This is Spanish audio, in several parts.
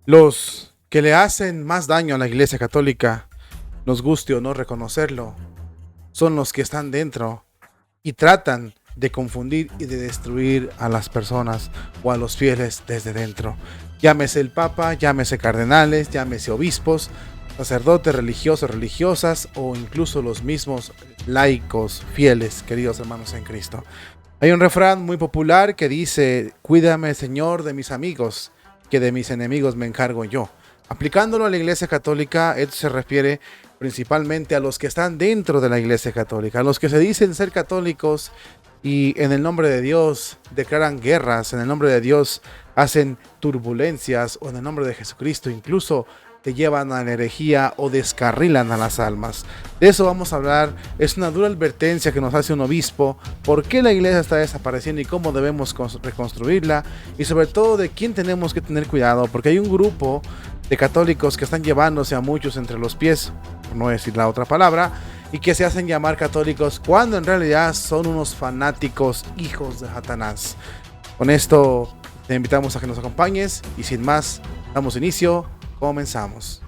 Los que le hacen más daño a la Iglesia Católica, nos guste o no reconocerlo, son los que están dentro y tratan de confundir y de destruir a las personas o a los fieles desde dentro. Llámese el Papa, llámese cardenales, llámese obispos, sacerdotes religiosos, religiosas o incluso los mismos laicos fieles, queridos hermanos en Cristo. Hay un refrán muy popular que dice: cuídame, Señor, de mis amigos, que de mis enemigos me encargo yo. Aplicándolo a la Iglesia Católica, esto se refiere principalmente a los que están dentro de la Iglesia Católica, a los que se dicen ser católicos y en el nombre de Dios declaran guerras, en el nombre de Dios hacen turbulencias, o en el nombre de Jesucristo incluso te llevan a la herejía o descarrilan a las almas. De eso vamos a hablar. Es una dura advertencia que nos hace un obispo: por qué la iglesia está desapareciendo y cómo debemos reconstruirla, y sobre todo de quién tenemos que tener cuidado, porque hay un grupo de católicos que están llevándose a muchos entre los pies, por no decir la otra palabra, y que se hacen llamar católicos cuando en realidad son unos fanáticos hijos de Satanás. Con esto te invitamos a que nos acompañes y sin más, damos inicio. Comenzamos.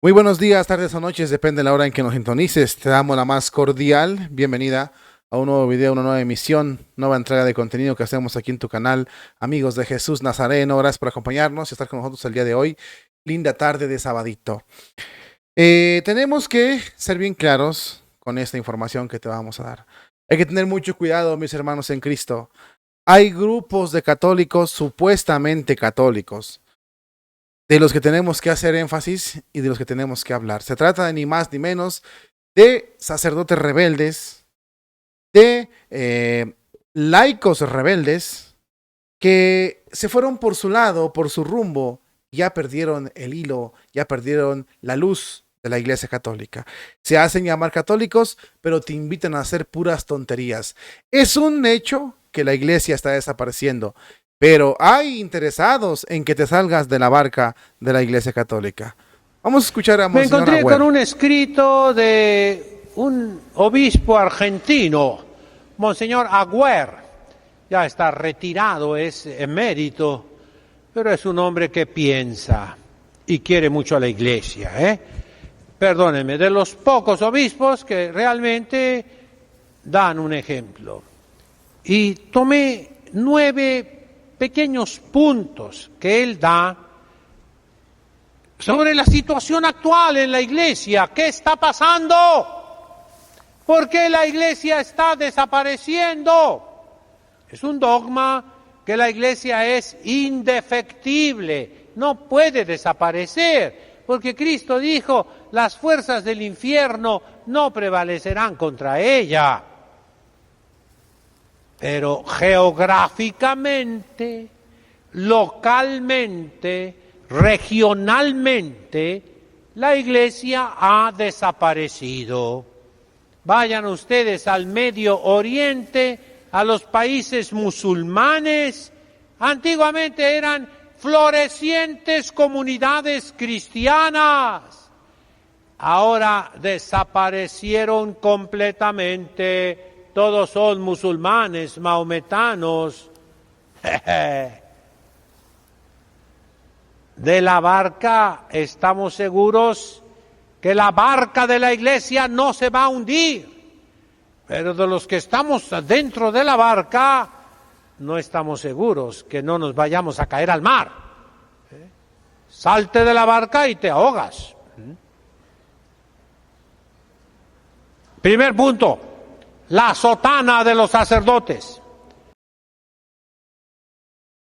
Muy buenos días, tardes o noches, depende de la hora en que nos sintonices. Te damos la más cordial bienvenida a un nuevo video, una nueva emisión, nueva entrega de contenido que hacemos aquí en tu canal, Amigos de Jesús Nazareno. Gracias por acompañarnos y estar con nosotros el día de hoy. Linda tarde de sabadito. Tenemos que ser bien claros con esta información que te vamos a dar. Hay que tener mucho cuidado, mis hermanos en Cristo. Hay grupos de católicos supuestamente católicos, de los que tenemos que hacer énfasis y de los que tenemos que hablar. Se trata de ni más ni menos de sacerdotes rebeldes, de laicos rebeldes que se fueron por su lado, por su rumbo, ya perdieron el hilo, ya perdieron la luz de la Iglesia Católica. Se hacen llamar católicos, pero te invitan a hacer puras tonterías. Es un hecho que la Iglesia está desapareciendo, pero hay interesados en que te salgas de la barca de la Iglesia Católica. Vamos a escuchar a Me Monseñor encontré con Agüer. un escrito de un obispo argentino, Monseñor Agüer. Ya está retirado, es emérito, pero es un hombre que piensa y quiere mucho a la iglesia. Perdónenme, de los pocos obispos que realmente dan un ejemplo. Y tomé 9 pequeños puntos que él da sobre la situación actual en la iglesia. ¿Qué está pasando? ¿Por qué la iglesia está desapareciendo? Es un dogma que la iglesia es indefectible, no puede desaparecer, porque Cristo dijo: las fuerzas del infierno no prevalecerán contra ella. Pero geográficamente, localmente, regionalmente, la iglesia ha desaparecido. Vayan ustedes al Medio Oriente, a los países musulmanes. Antiguamente eran florecientes comunidades cristianas. Ahora desaparecieron completamente. Todos son musulmanes, maometanos. De la barca estamos seguros que la barca de la iglesia no se va a hundir, pero de los que estamos dentro de la barca no estamos seguros que no nos vayamos a caer al mar. Salte de la barca y te ahogas. Primer punto: la sotana de los sacerdotes.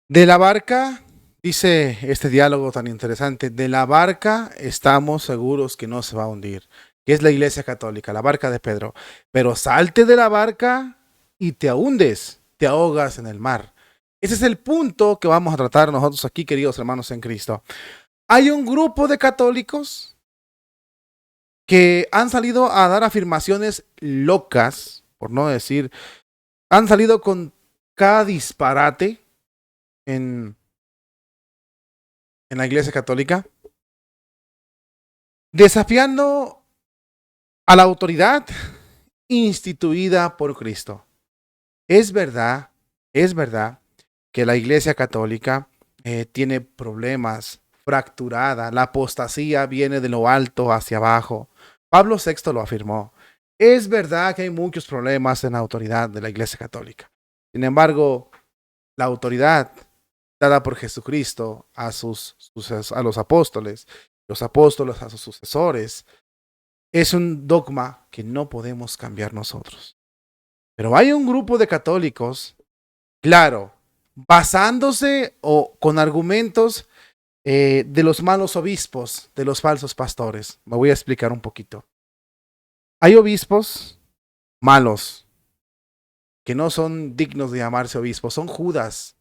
De la barca, dice este diálogo tan interesante, de la barca estamos seguros que no se va a hundir, que es la Iglesia Católica, la barca de Pedro. Pero salte de la barca y te hundes, te ahogas en el mar. Ese es el punto que vamos a tratar nosotros aquí, queridos hermanos en Cristo. Hay un grupo de católicos que han salido a dar afirmaciones locas, por no decir, han salido con cada disparate, en, en la Iglesia Católica, desafiando a la autoridad instituida por Cristo. Es verdad, es verdad que la Iglesia Católica tiene problemas, fracturada, la apostasía viene de lo alto hacia abajo. Pablo VI lo afirmó. Es verdad que hay muchos problemas en la autoridad de la Iglesia Católica. Sin embargo, la autoridad dada por Jesucristo a los apóstoles a sus sucesores, es un dogma que no podemos cambiar nosotros. Pero hay un grupo de católicos, claro, basándose o con argumentos de los malos obispos, de los falsos pastores. Me voy a explicar un poquito. Hay obispos malos, que no son dignos de llamarse obispos, son Judas.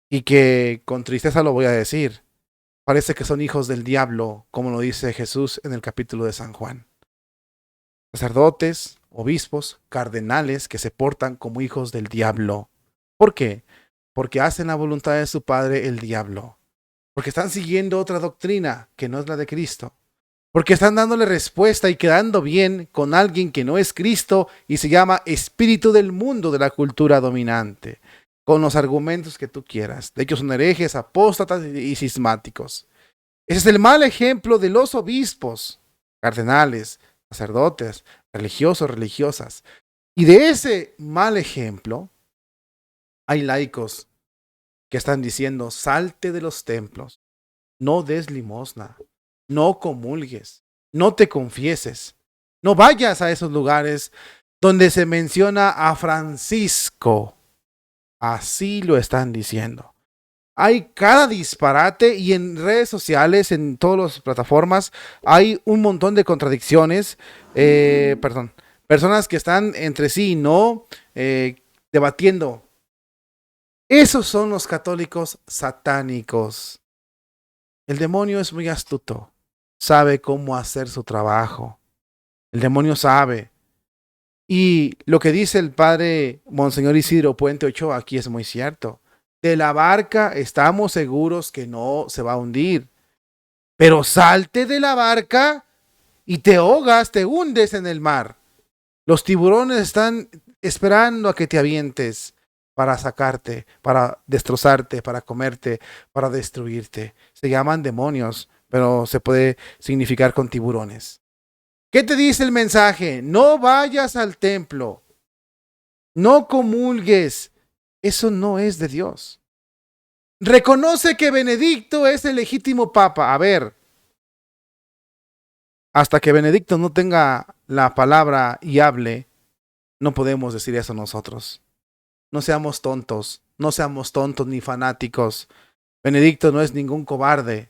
Y que con tristeza lo voy a decir, parece que son hijos del diablo, como lo dice Jesús en el capítulo de San Juan. Sacerdotes, obispos, cardenales que se portan como hijos del diablo. ¿Por qué? Porque hacen la voluntad de su padre el diablo. Porque están siguiendo otra doctrina que no es la de Cristo. Porque están dándole respuesta y quedando bien con alguien que no es Cristo y se llama espíritu del mundo de la cultura dominante, con los argumentos que tú quieras. De hecho, son herejes, apóstatas y cismáticos. Ese es el mal ejemplo de los obispos, cardenales, sacerdotes, religiosos, religiosas. Y de ese mal ejemplo, hay laicos que están diciendo, salte de los templos, no des limosna, no comulgues, no te confieses, no vayas a esos lugares donde se menciona a Francisco. Así lo están diciendo. Hay cada disparate y en redes sociales, en todas las plataformas, hay un montón de contradicciones. Personas que están entre sí, ¿no? Debatiendo. Esos son los católicos satánicos. El demonio es muy astuto. Sabe cómo hacer su trabajo. El demonio sabe. Y lo que dice el padre Monseñor Isidro Puente Ochoa aquí es muy cierto. De la barca estamos seguros que no se va a hundir. Pero salte de la barca y te ahogas, te hundes en el mar. Los tiburones están esperando a que te avientes para sacarte, para destrozarte, para comerte, para destruirte. Se llaman demonios, pero se puede significar con tiburones. ¿Qué te dice el mensaje? No vayas al templo. No comulgues. Eso no es de Dios. Reconoce que Benedicto es el legítimo papa. A ver, hasta que Benedicto no tenga la palabra y hable, no podemos decir eso nosotros. No seamos tontos ni fanáticos. Benedicto no es ningún cobarde.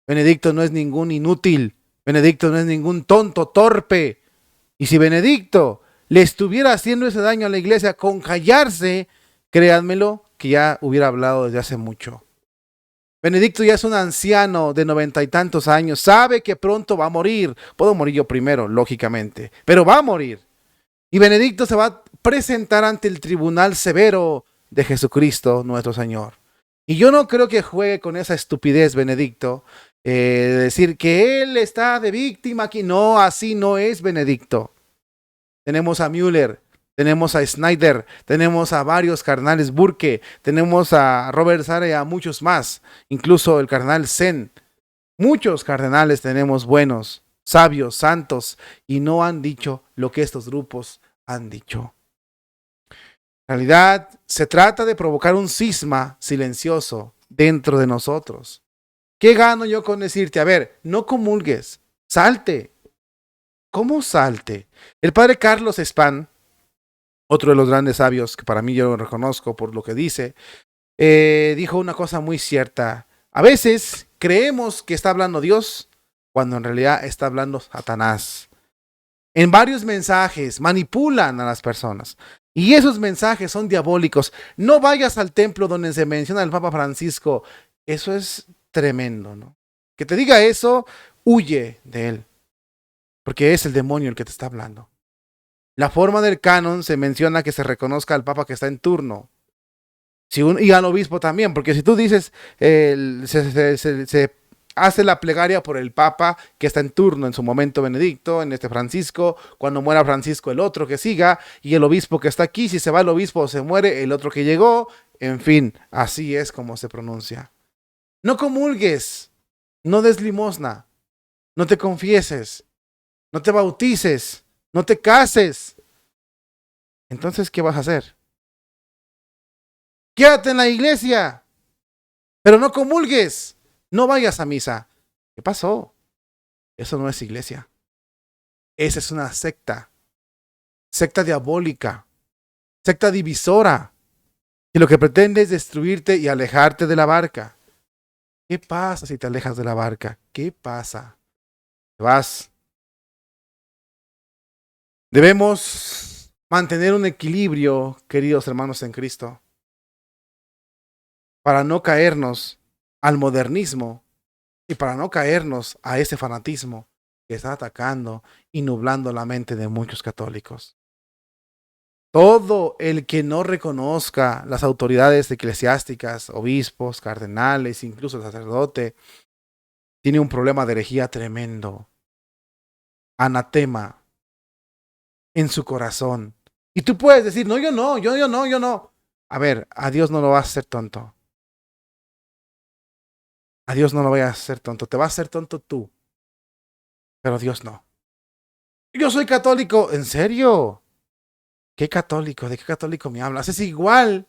Benedicto no es ningún inútil. Benedicto no es ningún tonto, torpe. Y si Benedicto le estuviera haciendo ese daño a la iglesia con callarse, créanmelo, que ya hubiera hablado desde hace mucho. Benedicto ya es un anciano de 90 y tantos años, sabe que pronto va a morir. Puedo morir yo primero, lógicamente, pero va a morir. Y Benedicto se va a presentar ante el tribunal severo de Jesucristo, nuestro Señor. Y yo no creo que juegue con esa estupidez, Benedicto, decir que él está de víctima aquí. No, así no es Benedicto. Tenemos a Müller, tenemos a Snyder, tenemos a varios cardenales Burke, tenemos a Robert Sarre y a muchos más, incluso el cardenal Zen. Muchos cardenales tenemos buenos, sabios, santos, y no han dicho lo que estos grupos han dicho. En realidad, se trata de provocar un cisma silencioso dentro de nosotros. ¿Qué gano yo con decirte? A ver, no comulgues, salte. ¿Cómo salte? El padre Carlos Spahn, otro de los grandes sabios, que para mí yo lo reconozco por lo que dice, dijo una cosa muy cierta. A veces creemos que está hablando Dios, cuando en realidad está hablando Satanás. En varios mensajes manipulan a las personas. Y esos mensajes son diabólicos. No vayas al templo donde se menciona el Papa Francisco. Eso es tremendo, ¿no? Que te diga eso, huye de él. Porque es el demonio el que te está hablando. La forma del canon se menciona que se reconozca al Papa que está en turno. Y al obispo también, porque si tú dices, se hace la plegaria por el Papa que está en turno, en su momento Benedicto, en este Francisco, cuando muera Francisco el otro que siga, y el obispo que está aquí, si se va el obispo se muere el otro que llegó, en fin, así es como se pronuncia. No comulgues, no des limosna, no te confieses, no te bautices, no te cases. Entonces, ¿qué vas a hacer? Quédate en la iglesia, pero no comulgues, no vayas a misa. ¿Qué pasó? Eso no es iglesia. Esa es una secta, secta diabólica, secta divisora, y lo que pretende es destruirte y alejarte de la barca. ¿Qué pasa si te alejas de la barca? ¿Qué pasa? Te vas. Debemos mantener un equilibrio, queridos hermanos en Cristo, para no caernos al modernismo y para no caernos a ese fanatismo que está atacando y nublando la mente de muchos católicos. Todo el que no reconozca las autoridades eclesiásticas, obispos, cardenales, incluso el sacerdote, tiene un problema de herejía tremendo, anatema en su corazón. Y tú puedes decir, no, yo no, yo no, yo no. A ver, a Dios no lo vas a hacer tonto. A Dios no lo vayas a hacer tonto, te vas a hacer tonto tú, pero Dios no. Yo soy católico, ¿en serio? ¿Qué católico? ¿De qué católico me hablas? Es igual,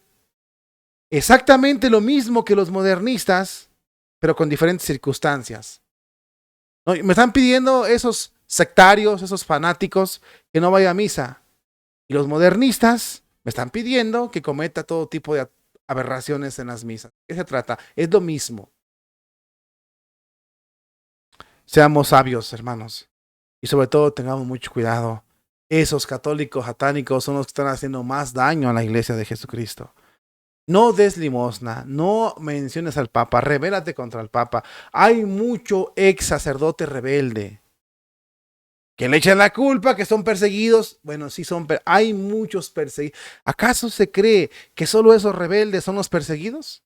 exactamente lo mismo que los modernistas, pero con diferentes circunstancias. ¿No? Me están pidiendo esos sectarios, esos fanáticos, que no vaya a misa. Y los modernistas me están pidiendo que cometa todo tipo de aberraciones en las misas. ¿Qué se trata? Es lo mismo. Seamos sabios, hermanos. Y sobre todo tengamos mucho cuidado. Esos católicos satánicos son los que están haciendo más daño a la iglesia de Jesucristo. No des limosna, no menciones al Papa, rebélate contra el Papa. Hay mucho ex sacerdote rebelde que le echan la culpa, que son perseguidos. Bueno, sí son, hay muchos perseguidos. ¿Acaso se cree que solo esos rebeldes son los perseguidos?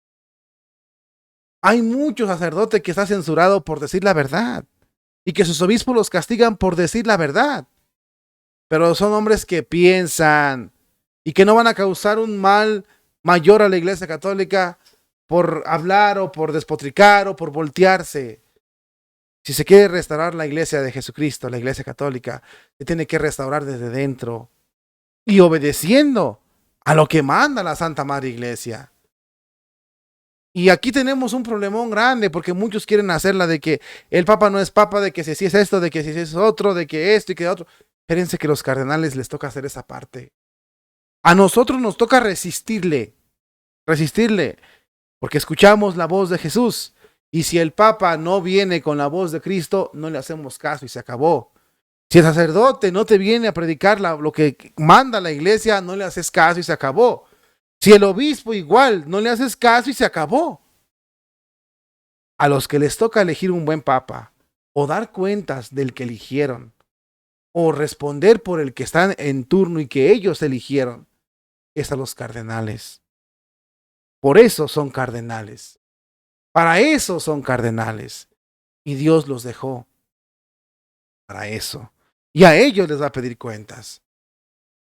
Hay muchos sacerdotes que está censurado por decir la verdad y que sus obispos los castigan por decir la verdad. Pero son hombres que piensan y que no van a causar un mal mayor a la iglesia católica por hablar o por despotricar o por voltearse. Si se quiere restaurar la iglesia de Jesucristo, la iglesia católica, se tiene que restaurar desde dentro y obedeciendo a lo que manda la Santa Madre Iglesia. Y aquí tenemos un problemón grande porque muchos quieren hacerla de que el Papa no es Papa, de que si es esto, de que si es otro, de que esto y que otro. Espérense que a los cardenales les toca hacer esa parte. A nosotros nos toca resistirle, porque escuchamos la voz de Jesús. Y si el Papa no viene con la voz de Cristo, no le hacemos caso y se acabó. Si el sacerdote no te viene a predicar lo que manda la iglesia, no le haces caso y se acabó. Si el obispo igual, no le haces caso y se acabó. A los que les toca elegir un buen papa, o dar cuentas del que eligieron, o responder por el que están en turno y que ellos eligieron, es a los cardenales. Por eso son cardenales. Para eso son cardenales. Y Dios los dejó para eso. Y a ellos les va a pedir cuentas.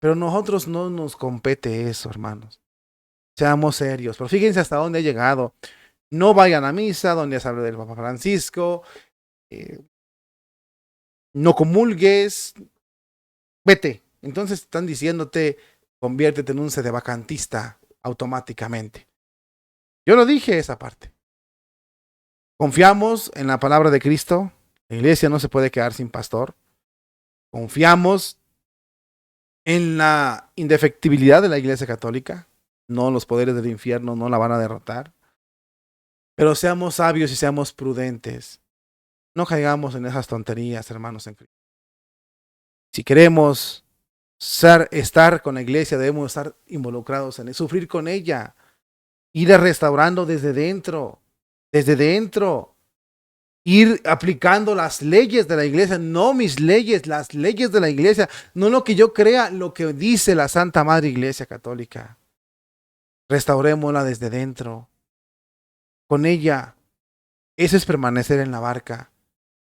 Pero nosotros no nos compete eso, hermanos. Seamos serios. Pero fíjense hasta dónde he llegado. No vayan a misa donde se habla del Papa Francisco. No comulgues. Vete. Entonces están diciéndote, conviértete en un sedevacantista automáticamente. Yo lo dije esa parte. Confiamos en la palabra de Cristo. La iglesia no se puede quedar sin pastor. Confiamos en la indefectibilidad de la iglesia católica. No, los poderes del infierno no la van a derrotar. Pero seamos sabios y seamos prudentes. No caigamos en esas tonterías, hermanos en Cristo. Si queremos estar con la iglesia, debemos estar involucrados en ella, sufrir con ella, ir restaurando desde dentro, ir aplicando las leyes de la iglesia, no mis leyes, las leyes de la iglesia, no lo que yo crea, lo que dice la Santa Madre Iglesia Católica. Restaurémosla desde dentro. Con ella, eso es permanecer en la barca.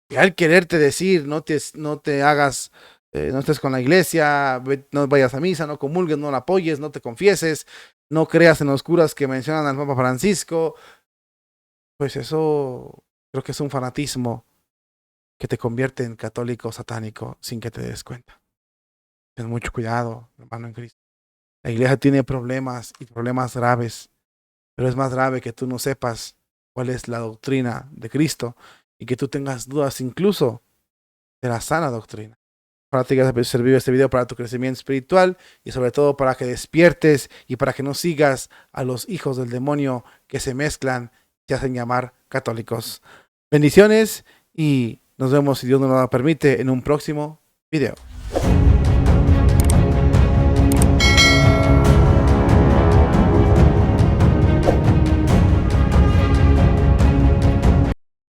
Y al quererte decir, no te hagas, no estés con la iglesia, no vayas a misa, no comulgues, no la apoyes, no te confieses, no creas en los curas que mencionan al Papa Francisco, pues eso creo que es un fanatismo que te convierte en católico satánico sin que te des cuenta. Ten mucho cuidado, hermano en Cristo. La iglesia tiene problemas y problemas graves, pero es más grave que tú no sepas cuál es la doctrina de Cristo y que tú tengas dudas incluso de la sana doctrina. Para ti que has servido este video para tu crecimiento espiritual y sobre todo para que despiertes y para que no sigas a los hijos del demonio que se mezclan y se hacen llamar católicos. Bendiciones y nos vemos, si Dios nos lo permite, en un próximo video.